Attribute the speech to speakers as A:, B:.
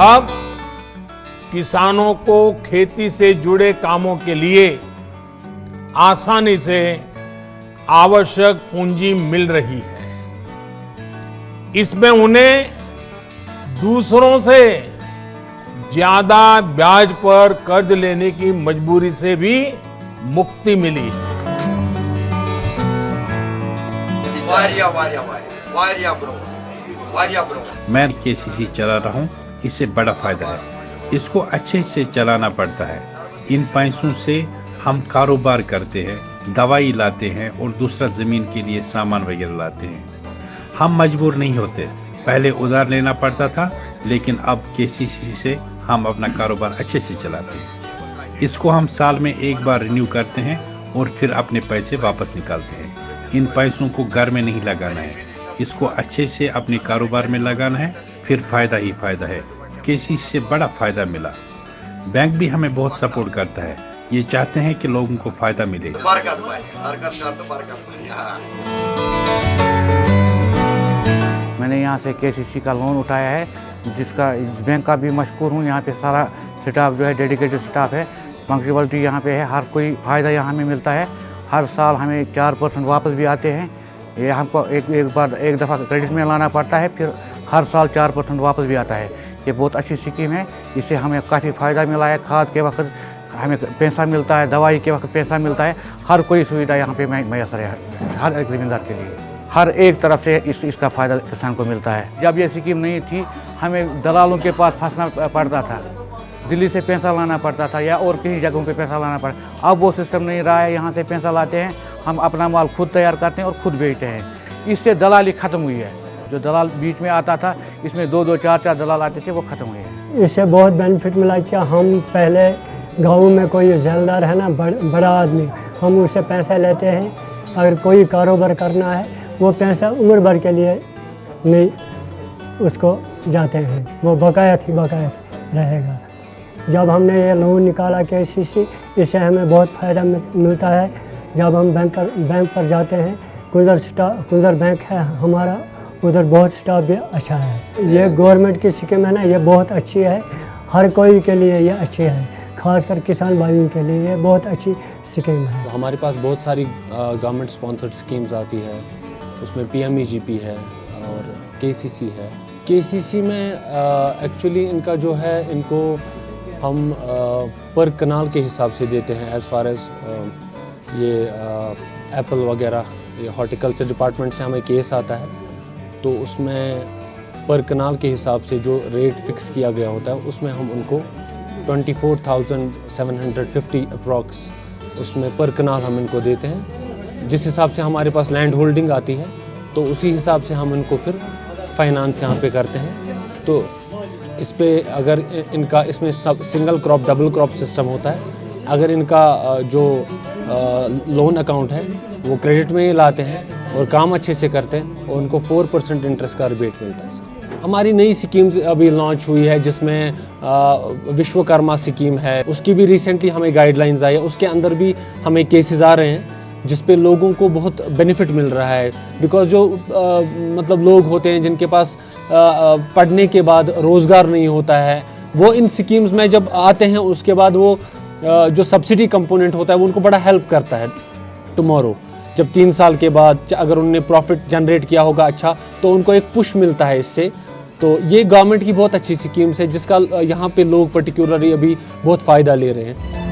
A: अब किसानों को खेती से जुड़े कामों के लिए आसानी से आवश्यक पूंजी मिल रही है। इसमें उन्हें दूसरों से ज्यादा ब्याज पर कर्ज लेने की मजबूरी से भी मुक्ति मिली है।
B: मैं केसीसी चला रहा हूँ, इससे बड़ा फायदा है। इसको अच्छे से चलाना पड़ता है। इन पैसों से हम कारोबार करते हैं, दवाई लाते हैं और दूसरा जमीन के लिए सामान वगैरह लाते हैं। हम मजबूर नहीं होते। पहले उधार लेना पड़ता था, लेकिन अब केसीसी से हम अपना कारोबार अच्छे से चलाते हैं। इसको हम साल में एक बार रिन्यू करते हैं और फिर अपने पैसे वापस निकालते हैं। इन पैसों को घर में नहीं लगाना है, इसको अच्छे से अपने कारोबार में लगाना है, फिर फायदा ही फायदा है। केसीसी से बड़ा फायदा मिला। बैंक भी हमें बहुत सपोर्ट करता है। ये चाहते हैं कि लोगों को फायदा मिले।
C: मैंने यहाँ से केसीसी का लोन उठाया है, जिसका बैंक का भी मशहूर हूँ। यहाँ पे सारा स्टाफ जो है डेडिकेटेड स्टाफ है। पंक्चुअलिटी यहाँ पे है, हर कोई फ़ायदा यहाँ हमें मिलता है। हर साल हमें 4% वापस भी आते हैं। ये हमको एक दफ़ा क्रेडिट में लाना पड़ता है, फिर हर साल 4% वापस भी आता है। ये बहुत अच्छी स्कीम है, इससे हमें काफ़ी फ़ायदा मिला है। खाद के वक्त हमें पैसा मिलता है, दवाई के वक्त पैसा मिलता है। हर कोई सुविधा यहाँ पे मैसर है हर एक ज़मींदार के लिए। हर एक तरफ से इसका फ़ायदा किसान को मिलता है। जब ये स्कीम नहीं थी, हमें दलालों के पास फंसना पड़ता था, दिल्ली से पैसा लाना पड़ता था या और किसी जगहों पे पैसा लाना पड़ता। अब वो सिस्टम नहीं रहा है। यहाँ से पैसा लाते हैं, हम अपना माल खुद तैयार करते हैं और खुद बेचते हैं। इससे दलाली ख़त्म हुई है। जो दलाल बीच में आता था, इसमें 2-2, 4-4 दलाल आते थे, वो ख़त्म हुए हैं।
D: इससे बहुत बेनिफिट मिला। क्या हम पहले गाँव में कोई ज़मींदार है ना, बड़ा आदमी, हम उससे पैसा लेते हैं। अगर कोई कारोबार करना है, वो पैसा उम्र भर के लिए नहीं उसको जाते हैं, वो बकाया रहेगा। जब हमने ये लोन निकाला केसीसी, इससे हमें बहुत फ़ायदा मिलता है। जब हम बैंक पर जाते हैं, कुंदर बैंक है हमारा, उधर बहुत स्टाफ भी अच्छा है। ये गवर्नमेंट की स्कीम है ना, ये बहुत अच्छी है। हर कोई के लिए ये अच्छी है, खासकर किसान भाइयों के लिए ये बहुत अच्छी स्कीम है।
E: हमारे पास बहुत सारी गवर्नमेंट स्पॉन्सर्ड स्कीम्स आती है। उसमें PMEGP है और KCC है। KCC में एक्चुअली इनका जो है, इनको हम पर कनाल के हिसाब से देते हैं। एज़ फार एज़ ये एप्पल वगैरह, ये हॉर्टिकल्चर डिपार्टमेंट से हमें केस आता है, तो उसमें पर कनाल के हिसाब से जो रेट फिक्स किया गया होता है, उसमें हम उनको 24,750 अप्रॉक्स उसमें पर कनाल हम इनको देते हैं। जिस हिसाब से हमारे पास लैंड होल्डिंग आती है, तो उसी हिसाब से हम इनको फिर फाइनेंस यहाँ पे करते हैं। तो इस पे अगर इनका इसमें single crop double crop system होता है। अगर इनका जो लोन अकाउंट है वो क्रेडिट में ही लाते हैं और काम अच्छे से करते हैं, और उनको 4% इंटरेस्ट का रिबेट मिलता है। हमारी नई स्कीम्स अभी लॉन्च हुई है, जिसमें विश्वकर्मा स्कीम है। उसकी भी रिसेंटली हमें गाइडलाइंस आई है। उसके अंदर भी हमें केसेस आ रहे हैं जिस पे लोगों को बहुत बेनिफिट मिल रहा है। बिकॉज जो मतलब लोग होते हैं जिनके पास पढ़ने के बाद रोज़गार नहीं होता है, वो इन स्कीम्स में जब आते हैं, उसके बाद वो जो सब्सिडी कंपोनेंट होता है वो उनको बड़ा हेल्प करता है। टुमारो जब 3 साल के बाद अगर उन्होंने प्रॉफिट जनरेट किया होगा अच्छा, तो उनको एक पुश मिलता है इससे। तो ये गवर्नमेंट की बहुत अच्छी स्कीम्स है, जिसका यहाँ पे लोग पर्टिकुलरली अभी बहुत फ़ायदा ले रहे हैं।